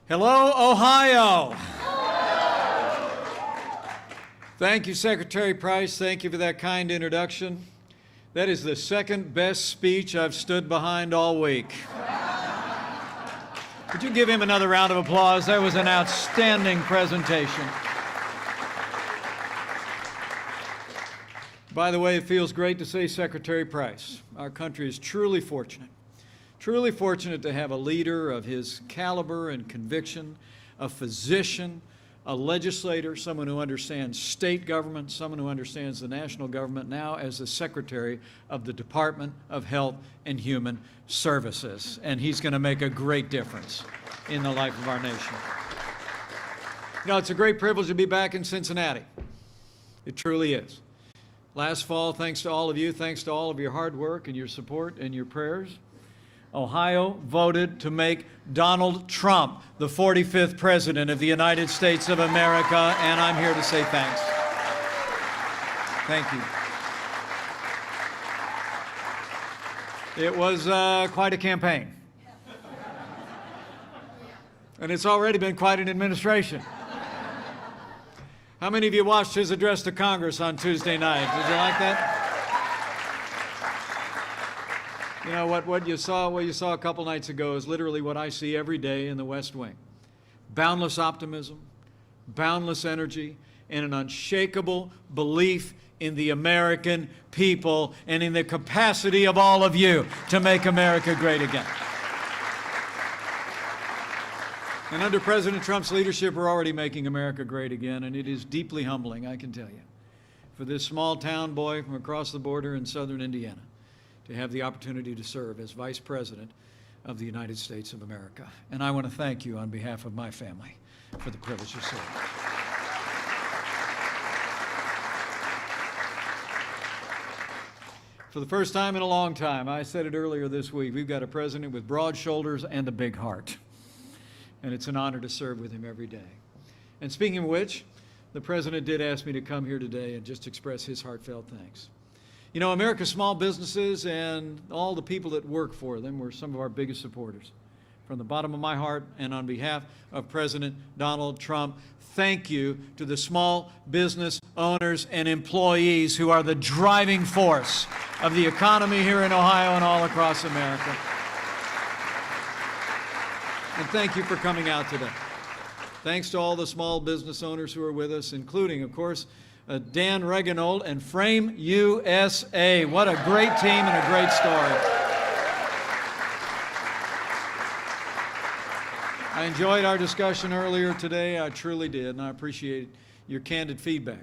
Hello, Ohio. Thank you, Secretary Price. Thank you for that kind introduction. That is the second best speech I've stood behind all week. Would you give him another round of applause? That was an outstanding presentation. By the way, it feels great to say Secretary Price. Our country is truly fortunate to have a leader of his caliber and conviction, a physician, a legislator, someone who understands state government, someone who understands the national government, now as the Secretary of the Department of Health and Human Services. And he's going to make a great difference in the life of our nation. You know, it's a great privilege to be back in Cincinnati. It truly is. Last fall, thanks to all of you, thanks to all of your hard work and your support and your prayers, Ohio voted to make Donald Trump the 45th President of the United States of America, and I'm here to say thanks. Thank you. It was quite a campaign. And it's already been quite an administration. How many of you watched his address to Congress on Tuesday night? Did you like that? You know, what you saw a couple nights ago is literally what I see every day in the West Wing. Boundless optimism, boundless energy, and an unshakable belief in the American people and in the capacity of all of you to make America great again. And under President Trump's leadership, we're already making America great again, and it is deeply humbling, I can tell you, for this small town boy from across the border in southern Indiana to have the opportunity to serve as Vice President of the United States of America. And I want to thank you on behalf of my family for the privilege to serve. For the first time in a long time, I said it earlier this week, we've got a president with broad shoulders and a big heart. And it's an honor to serve with him every day. And speaking of which, the president did ask me to come here today and just express his heartfelt thanks. You know, America's small businesses and all the people that work for them were some of our biggest supporters. From the bottom of my heart and on behalf of President Donald Trump, thank you to the small business owners and employees who are the driving force of the economy here in Ohio and all across America. And thank you for coming out today. Thanks to all the small business owners who are with us, including, of course, Dan Reganold and Frame USA. What a great team and a great story. I enjoyed our discussion earlier today. I truly did, and I appreciate your candid feedback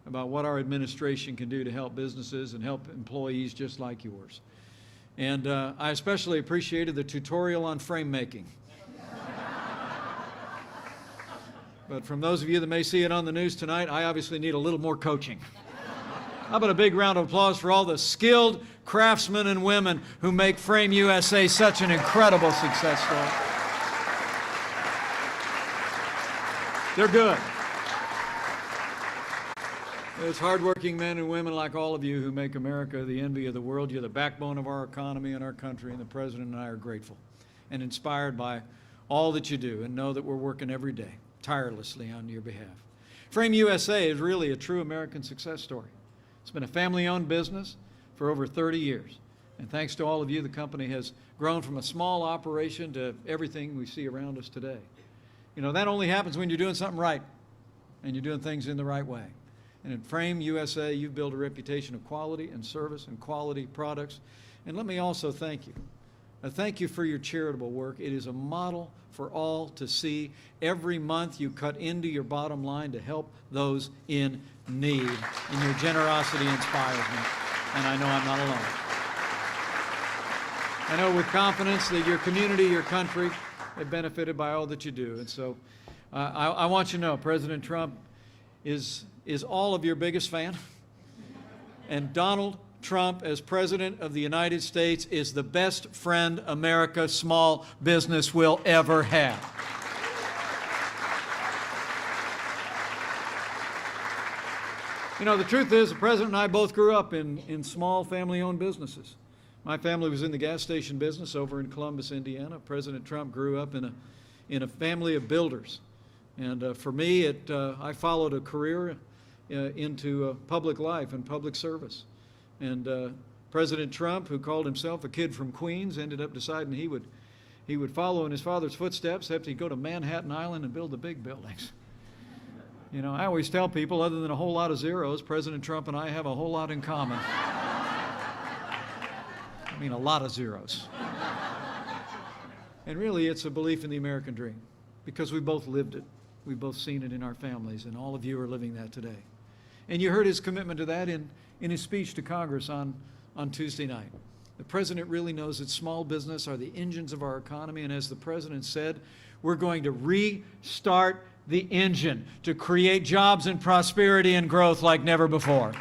about what our administration can do to help businesses and help employees just like yours. And I especially appreciated the tutorial on frame making. But from those of you that may see it on the news tonight, I obviously need a little more coaching. How about a big round of applause for all the skilled craftsmen and women who make Frame USA such an incredible success story. They're good. It's hardworking men and women like all of you who make America the envy of the world. You're the backbone of our economy and our country, and the President and I are grateful and inspired by all that you do, and know that we're working every day tirelessly on your behalf. Frame USA is really a true American success story. It's been a family-owned business for over 30 years. And thanks to all of you, the company has grown from a small operation to everything we see around us today. You know, that only happens when you're doing something right and you're doing things in the right way. And at Frame USA, you've built a reputation of quality and service and quality products. And let me also thank you. Thank you for your charitable work. It is a model for all to see. Every month you cut into your bottom line to help those in need. And your generosity inspires me. And I know I'm not alone. I know with confidence that your community, your country, have benefited by all that you do. And so I want you to know President Trump is all of your biggest fan. And Donald Trump, as President of the United States, is the best friend America's small business will ever have. You know, the truth is, the President and I both grew up in small family-owned businesses. My family was in the gas station business over in Columbus, Indiana. President Trump grew up in in a family of builders. And for me, I followed a career into public life and public service. And President Trump, who called himself a kid from Queens, ended up deciding he would follow in his father's footsteps, except he'd go to Manhattan Island and build the big buildings. You know, I always tell people, other than a whole lot of zeros, President Trump and I have a whole lot in common. I mean, a lot of zeros. And really, it's a belief in the American dream, because we both lived it. We've both seen it in our families, and all of you are living that today. And you heard his commitment to that in his speech to Congress on Tuesday night. The president really knows that small business are the engines of our economy, and as the president said, we're going to restart the engine to create jobs and prosperity and growth like never before.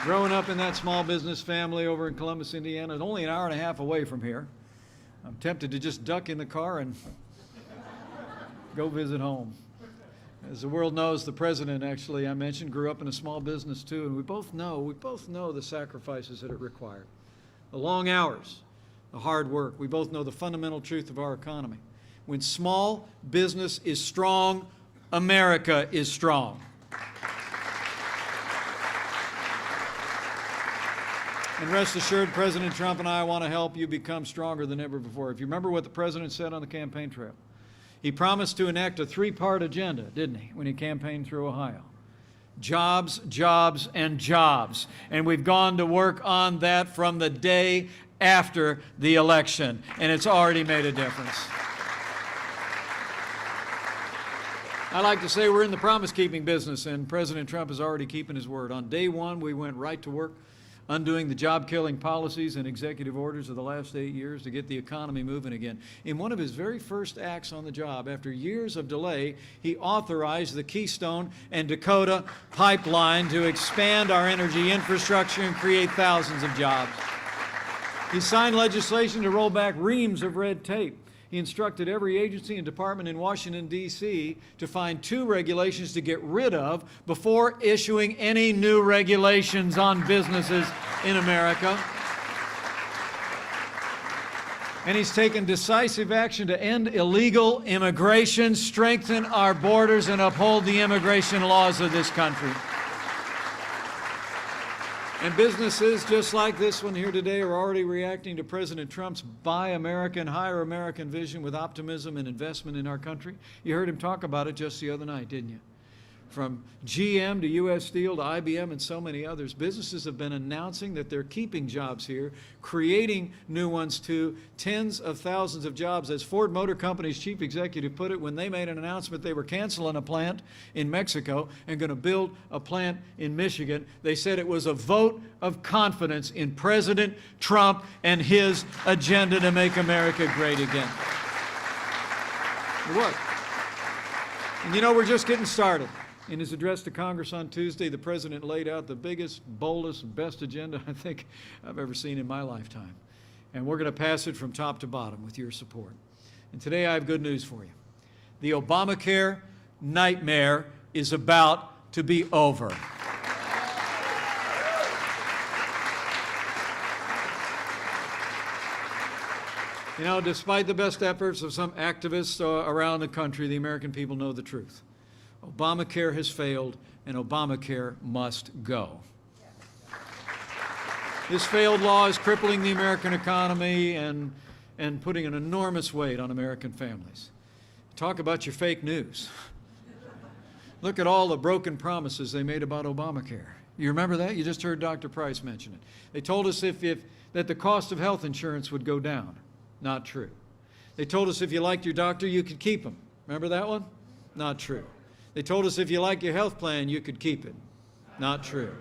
Growing up in that small business family over in Columbus, Indiana, only an hour and a half away from here, I'm tempted to just duck in the car and go visit home. As the world knows, the president, actually, I mentioned, grew up in a small business too, and we both know the sacrifices that it required. The long hours, the hard work. We both know the fundamental truth of our economy. When small business is strong, America is strong. And rest assured, President Trump and I want to help you become stronger than ever before. If you remember what the president said on the campaign trail, he promised to enact a three-part agenda, didn't he, when he campaigned through Ohio? Jobs, jobs, and jobs. And we've gone to work on that from the day after the election, and it's already made a difference. I like to say we're in the promise-keeping business, and President Trump is already keeping his word. On day one, we went right to work undoing the job-killing policies and executive orders of the last 8 years to get the economy moving again. In one of his very first acts on the job, after years of delay, he authorized the Keystone and Dakota pipeline to expand our energy infrastructure and create thousands of jobs. He signed legislation to roll back reams of red tape. He instructed every agency and department in Washington, D.C. to find 2 regulations to get rid of before issuing any new regulations on businesses in America. And he's taken decisive action to end illegal immigration, strengthen our borders, and uphold the immigration laws of this country. And businesses just like this one here today are already reacting to President Trump's Buy American, Hire American vision with optimism and investment in our country. You heard him talk about it just the other night, didn't you? From GM to U.S. Steel to IBM and so many others, businesses have been announcing that they're keeping jobs here, creating new ones too, tens of thousands of jobs. As Ford Motor Company's chief executive put it, when they made an announcement they were canceling a plant in Mexico and going to build a plant in Michigan, they said it was a vote of confidence in President Trump and his agenda to make America great again. It was. And you know, we're just getting started. In his address to Congress on Tuesday, the president laid out the biggest, boldest, best agenda I think I've ever seen in my lifetime. And we're going to pass it from top to bottom with your support. And today I have good news for you. The Obamacare nightmare is about to be over. You know, despite the best efforts of some activists around the country, the American people know the truth. Obamacare has failed, and Obamacare must go. This failed law is crippling the American economy and putting an enormous weight on American families. Talk about your fake news. Look at all the broken promises they made about Obamacare. You remember that? You just heard Dr. Price mention it. They told us that the cost of health insurance would go down. Not true. They told us if you liked your doctor, you could keep him. Remember that one? Not true. They told us if you like your health plan, you could keep it. Not true.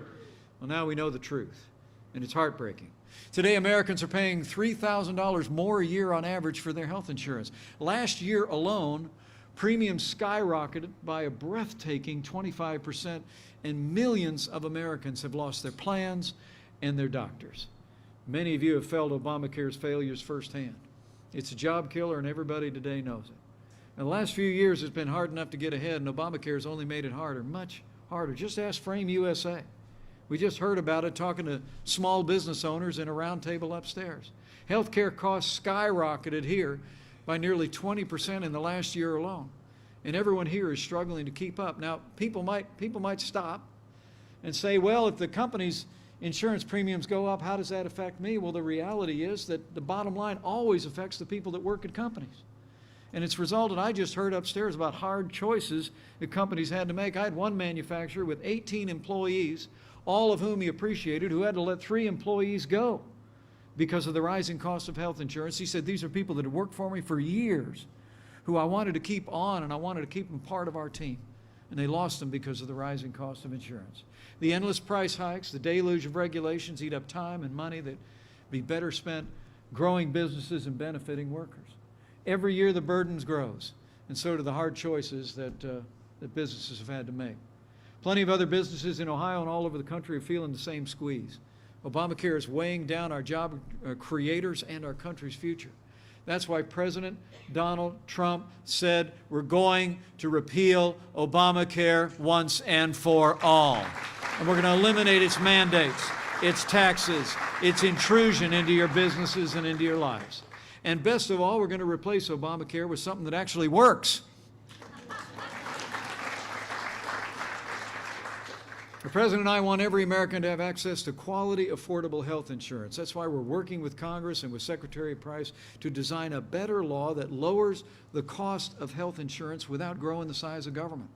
Well, now we know the truth, and it's heartbreaking. Today, Americans are paying $3,000 more a year on average for their health insurance. Last year alone, premiums skyrocketed by a breathtaking 25%, and millions of Americans have lost their plans and their doctors. Many of you have felt Obamacare's failures firsthand. It's a job killer, and everybody today knows it. In the last few years, it's been hard enough to get ahead, and Obamacare has only made it harder, much harder. Just ask Frame USA. We just heard about it talking to small business owners in a round table upstairs. Healthcare costs skyrocketed here by nearly 20% in the last year alone. And everyone here is struggling to keep up. Now, people might stop and say, well, if the company's insurance premiums go up, how does that affect me? Well, the reality is that the bottom line always affects the people that work at companies. And it's resulted, I just heard upstairs about hard choices that companies had to make. I had one manufacturer with 18 employees, all of whom he appreciated, who had to let 3 employees go because of the rising cost of health insurance. He said, these are people that had worked for me for years, who I wanted to keep on, and I wanted to keep them part of our team. And they lost them because of the rising cost of insurance. The endless price hikes, the deluge of regulations eat up time and money that be better spent growing businesses and benefiting workers. Every year the burdens grows, and so do the hard choices that businesses have had to make. Plenty of other businesses in Ohio and all over the country are feeling the same squeeze. Obamacare is weighing down our job creators and our country's future. That's why President Donald Trump said we're going to repeal Obamacare once and for all. And we're going to eliminate its mandates, its taxes, its intrusion into your businesses and into your lives. And best of all, we're going to replace Obamacare with something that actually works. The President and I want every American to have access to quality, affordable health insurance. That's why we're working with Congress and with Secretary Price to design a better law that lowers the cost of health insurance without growing the size of government.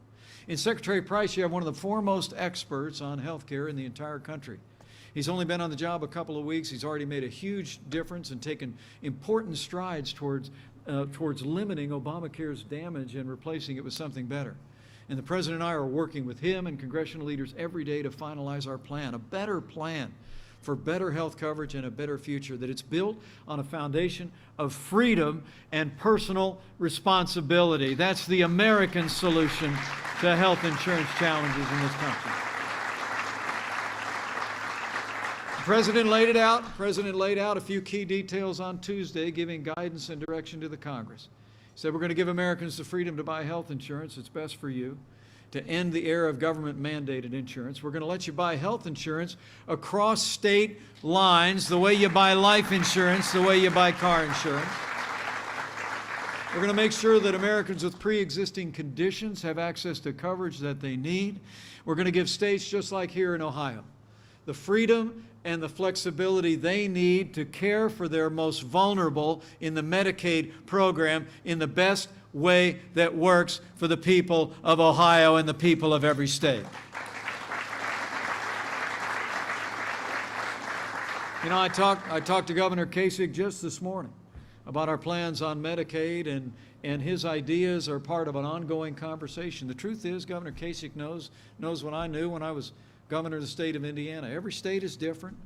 In Secretary Price, you have one of the foremost experts on health care in the entire country. He's only been on the job a couple of weeks. He's already made a huge difference and taken important strides towards limiting Obamacare's damage and replacing it with something better. And the President and I are working with him and congressional leaders every day to finalize our plan, a better plan for better health coverage and a better future, that it's built on a foundation of freedom and personal responsibility. That's the American solution to health insurance challenges in this country. The President laid out a few key details on Tuesday, giving guidance and direction to the Congress. He said, we're going to give Americans the freedom to buy health insurance that's best for you, to end the era of government-mandated insurance. We're going to let you buy health insurance across state lines, the way you buy life insurance, the way you buy car insurance. We're going to make sure that Americans with pre-existing conditions have access to coverage that they need. We're going to give states, just like here in Ohio, the freedom and the flexibility they need to care for their most vulnerable in the Medicaid program in the best way that works for the people of Ohio and the people of every state. You know, I talked to Governor Kasich just this morning about our plans on Medicaid, and his ideas are part of an ongoing conversation. The truth is, Governor Kasich knows what I knew when I was governor of the state of Indiana. Every state is different.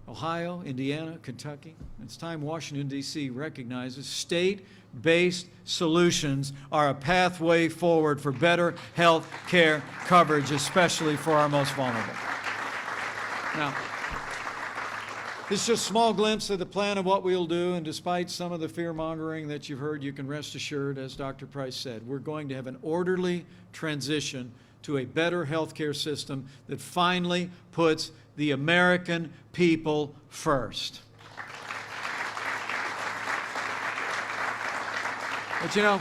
Ohio, Indiana, Kentucky. It's time Washington, D.C. recognizes state-based solutions are a pathway forward for better health care coverage, especially for our most vulnerable. Now, this is just a small glimpse of the plan of what we'll do, and despite some of the fear-mongering that you've heard, you can rest assured, as Dr. Price said, we're going to have an orderly transition to a better health care system that finally puts the American people first. But you know,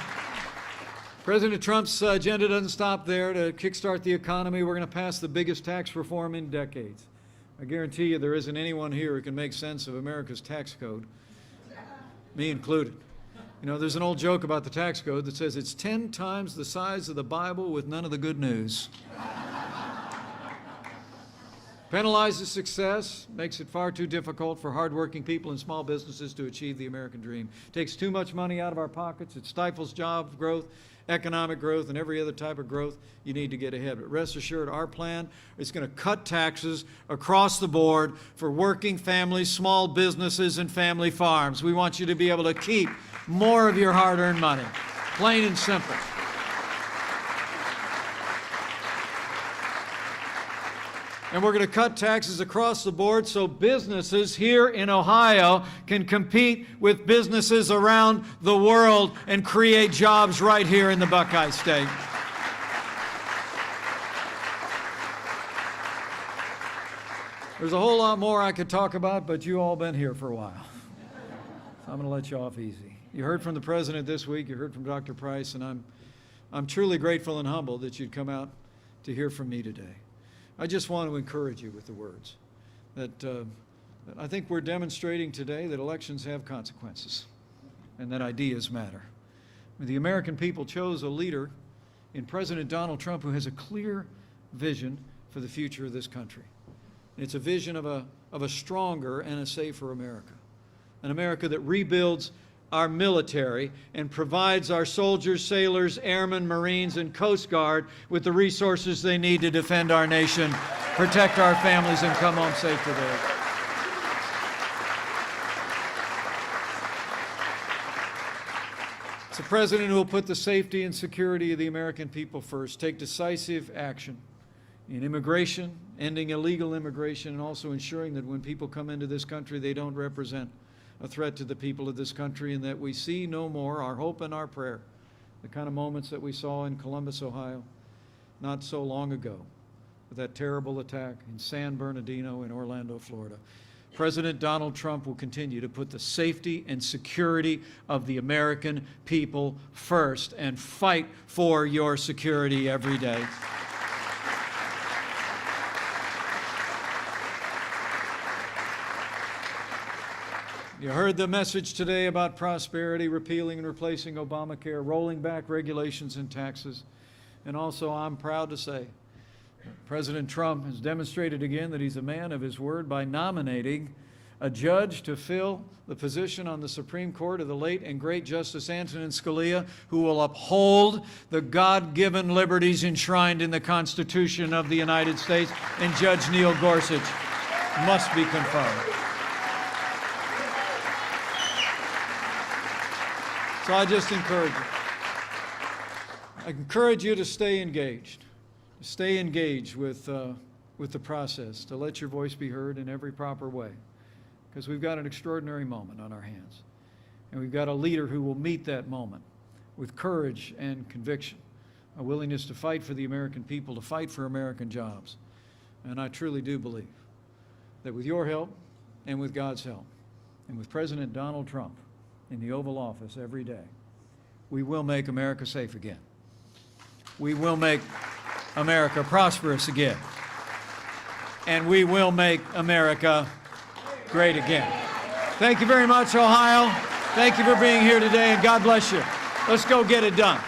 President Trump's agenda doesn't stop there. To kickstart the economy, we're going to pass the biggest tax reform in decades. I guarantee you there isn't anyone here who can make sense of America's tax code, me included. You know, there's an old joke about the tax code that says it's 10 times the size of the Bible with none of the good news. Penalizes success, makes it far too difficult for hardworking people and small businesses to achieve the American dream. Takes too much money out of our pockets. It stifles job growth, economic growth, and every other type of growth you need to get ahead. But rest assured, our plan is going to cut taxes across the board for working families, small businesses, and family farms. We want you to be able to keep more of your hard-earned money, plain and simple. And we're going to cut taxes across the board so businesses here in Ohio can compete with businesses around the world and create jobs right here in the Buckeye State. There's a whole lot more I could talk about, but you all been here for a while. So I'm going to let you off easy. You heard from the President this week. You heard from Dr. Price, and I'm truly grateful and humbled that you'd come out to hear from me today. I just want to encourage you with the words that I think we're demonstrating today that elections have consequences and that ideas matter. The American people chose a leader in President Donald Trump who has a clear vision for the future of this country. It's a vision of a stronger and a safer America, an America that rebuilds our military and provides our soldiers, sailors, airmen, Marines, and Coast Guard with the resources they need to defend our nation, protect our families, and come home safe today. It's a president who will put the safety and security of the American people first, take decisive action in immigration, ending illegal immigration, and also ensuring that when people come into this country, they don't represent a threat to the people of this country, and that we see no more, our hope and our prayer, the kind of moments that we saw in Columbus, Ohio, not so long ago, with that terrible attack in San Bernardino in Orlando, Florida. President Donald Trump will continue to put the safety and security of the American people first and fight for your security every day. You heard the message today about prosperity, repealing and replacing Obamacare, rolling back regulations and taxes. And also, I'm proud to say, President Trump has demonstrated again that he's a man of his word by nominating a judge to fill the position on the Supreme Court of the late and great Justice Antonin Scalia, who will uphold the God-given liberties enshrined in the Constitution of the United States, and Judge Neil Gorsuch must be confirmed. So I just encourage you. I encourage you to stay engaged with the process, to let your voice be heard in every proper way, because we've got an extraordinary moment on our hands, and we've got a leader who will meet that moment with courage and conviction, a willingness to fight for the American people, to fight for American jobs. And I truly do believe that with your help and with God's help, and with President Donald Trump in the Oval Office every day, we will make America safe again. We will make America prosperous again. And we will make America great again. Thank you very much, Ohio. Thank you for being here today, and God bless you. Let's go get it done.